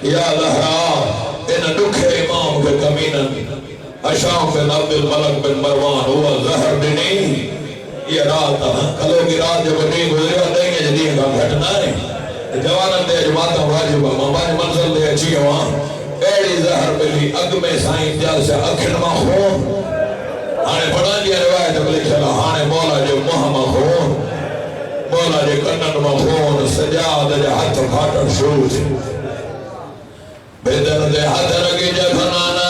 یا زہرا ان دکھے امام کے کمینن اشام بن عبد الملک بن مروان ہوا زہر بنی یہ رات کلو کی رات جب نہیں گزرے نہیں ہے جدید کا گھٹنا ہے جوانن دے جماعتاں واجب مبانی منزل دے اچھی وہاں ایڑی زہر ملی اگ میں سائیں جال سے اکھن ما خون آنے پڑھا دیا روایت ملک چلا آنے مولا جو محمد خون مولا جو کنن ما خون سجاد جو ہاتھ پھاٹر شروع بیدر دے ہاتھ رگی جفنانا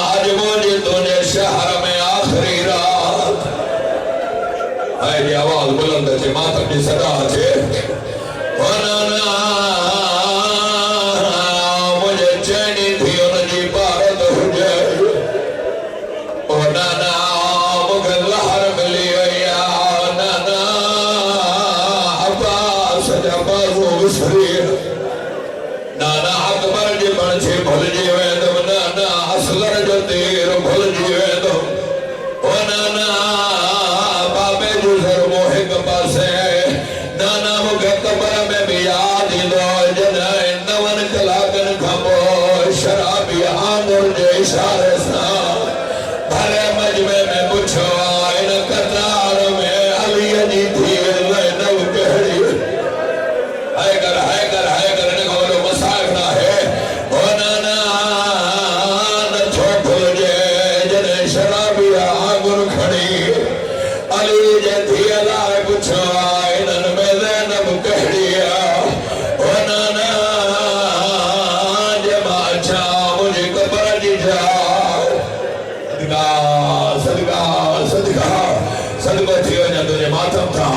آج مجھے تجھے شہر میں آخری رات آئے جی آواز بلند چھے ماتم جی صدا چھے ونانا مجھے چینی تھی ان جی بارت ہو جائے ونانا مجھے لہر ملی یا نانا عباس جبازو بسریر نانا اکبر جی بڑھے بھل جی ویدم نانا اصلر جو تیر بھل جی ویدم ونانا بابے جو سر موہے کپاس ہے نانا مکہ قبر میں بھی آدھی دو جنائے نون کلاکن کھپو شرابی آمر جو اشارے سا بھرے مجمع میں پچھو آئین قطار میں علی جی تھی زینب کہڑی ہائے کر نکولو مسائف نہ ہے ونانا نچھو بھل جے جنہیں شرابی آمر کھڑی علی جی تھی اللہ پچھو آئینن میں زینب کہڑیا ونانا جمع چاہ مجھے قبر جی جاؤ صدقہ تھی وجہ تجھے ماتم تھا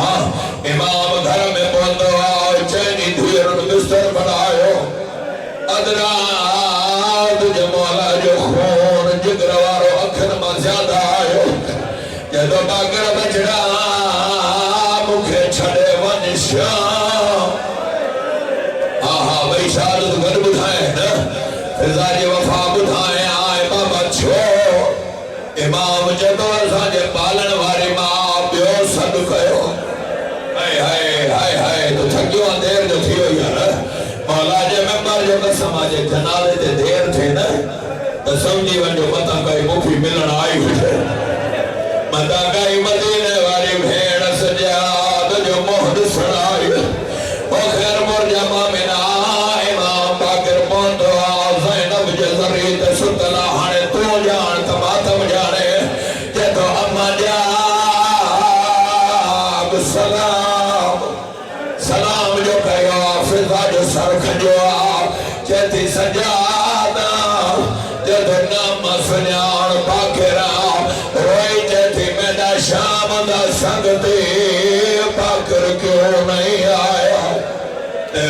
امام گھر میں پہنچو آؤ چینی دھیر بستر بنایو ادراد جو مولا جو خون جگروارو اکھن میں زیادہ آئیو جدو باگر بچڑا مکھے چھڑے ون شام آہا بھئی شہادت گھر بدھائیں نا فضائی وفا بدھائیں آئے بابا چھو امام جدو ساجے پالن واری ماں پیو صد کہو ہائے تو تھکیوں دیر جو تھی ہوئی ہے مولا جے ممبر جو قسم آجے جنالے تے دیر تھے نا تو سمجھی ون جو مطا کئی مفی ملن آئی ہوئے مطا کئی مدینے واری بھیڑ سجاد جو مہد سڑائی او خیر مرجمہ من امام باکر پوندو زینب جزری تے ستلا ہانے تو جان تماتم جانے جدو اما جاب سلام جو کہو فضا جو سر کھجو چیتی سجادہ جدو نام سنیان باکرہ روئی چیتی میڈا شام دا سنگتی باکر کیوں نہیں آیا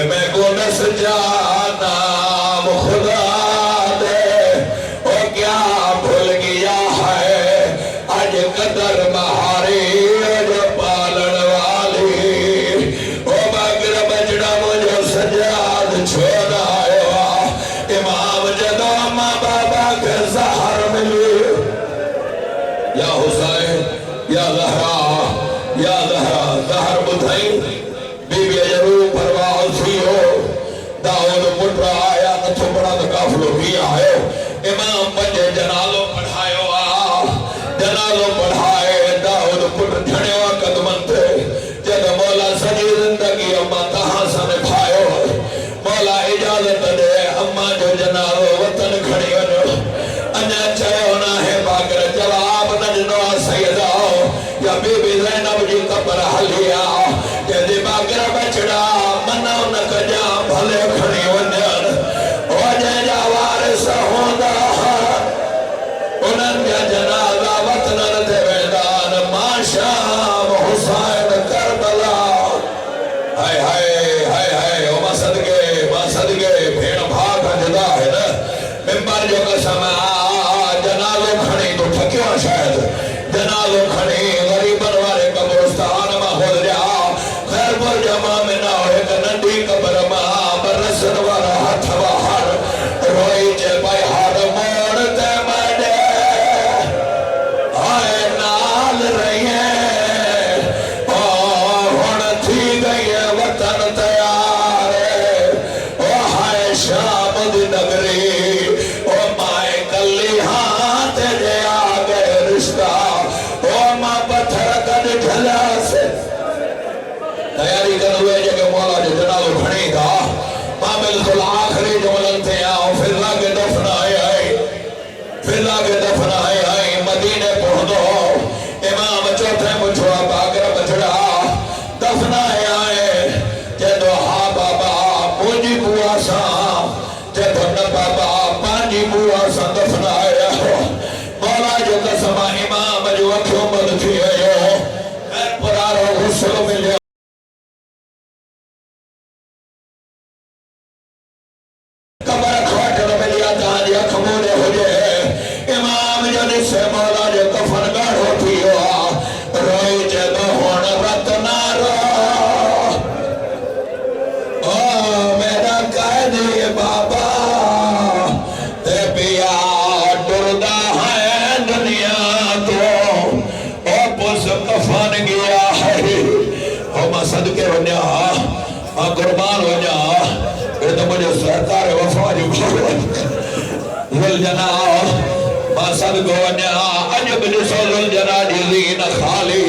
میں کو نس جانا خدا دے او کیا بھول گیا ہے آج قدر بہاری جو پالن والی او باگر بجڑا مجھو سجاد چھوڑ آیا امام جدو ماں بابا کے زہر ملی یا حسین یا زہرا زہر بدھائیں بی بی جروب پرواہ سی ہو داؤد پٹرا آیا نتھو بڑا تو کافلو بھی آئے امام پنجے جنالو پڑھائے داؤد پٹر جھڑے وقت منتے جد مولا سجی زندگی اما تہاں سن بھائیو مولا اجازت دے اما جو جنالو وطن کھڑی ونو انجا چاہو نہ ہے باگر جواب نجنو سیدہ یا بی بی زینب جی قبر حلیا جدی باگر بچڑا منو نکجا بھلے کھڑی ونجن او جے جا وارث ہوندا انن جا جنازہ وطنن دے ویدان ماں شام حسین کربلا ہائے او ماں صدقے بھیڑ بھاگ جدا ہے نا بابا پانی بوا سندفنایا مولا جو قسمہ امام جو اکھوں مل تھی ہے میں پرارو غسل ملیا قبر کھوٹر ملیا تانی اکھمونے ہو جائے امام جو نسے مولا جو کفن گاڑھو تھی ہوا روئی جگہ ہونا رت نہ رو میرا قائدی بابا تے پیا ڈردہ ہے دنیا تو او پس کفن گیا ہے او میں صدقے ونیا میں قربان ونیا یہ تو مجھے سرکار وفا جو ذلجنا میں صدقے ونیا عجب جسو ذلجنا جزین خالی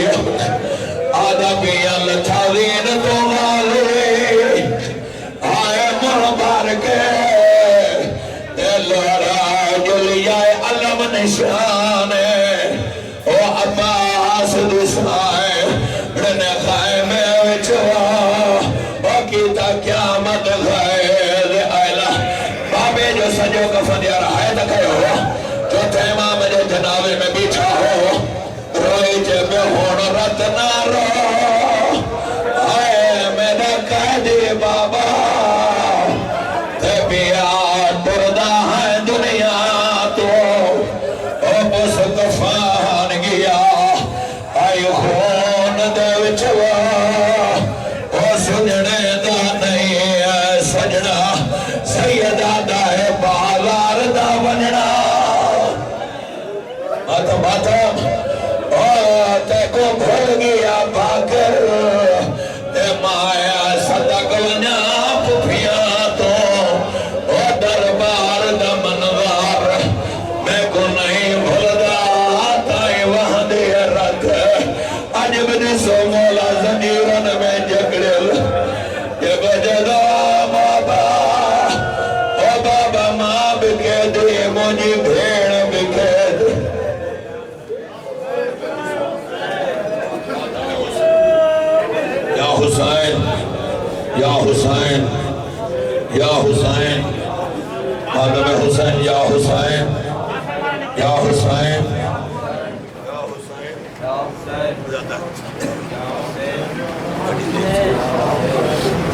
آدھا پیا لچھا دین تو غالی آئے مربار کے لڑا جلیائے علم نشانے او عباس دسائے رنے خائمے وچوا او کیتا قیامت غیر آئلہ بابے جو سجو کفن یا رہائے دکھے ہو جو امام جو جنابے میں بیٹھا ہو روئی جب ہون رت نہ رو آئے میرا قائدی بابا تے بیا ڈردہ ہے دنیا تو او بس کفان گیا آئی خون دے وچوا او سجنے دا نہیں ہے سجنا سیدہ دا ہے بازار دا وننا ماتم ماتم تے کو بھول گیا باکر تے مایا صدق ونیا پھیا تو او دربار دا منوار میں کو نہیں بھولدا تائیں وہاں دے رکھ عجب جسو مولا زنیرن میں جگڑل کہ بجدا بابا او بابا ماں بکے دے مجھے بھیڑ بکے دے یا حسین یا حسین یا حسین آدم حسین یا حسین یا حسین یا حسین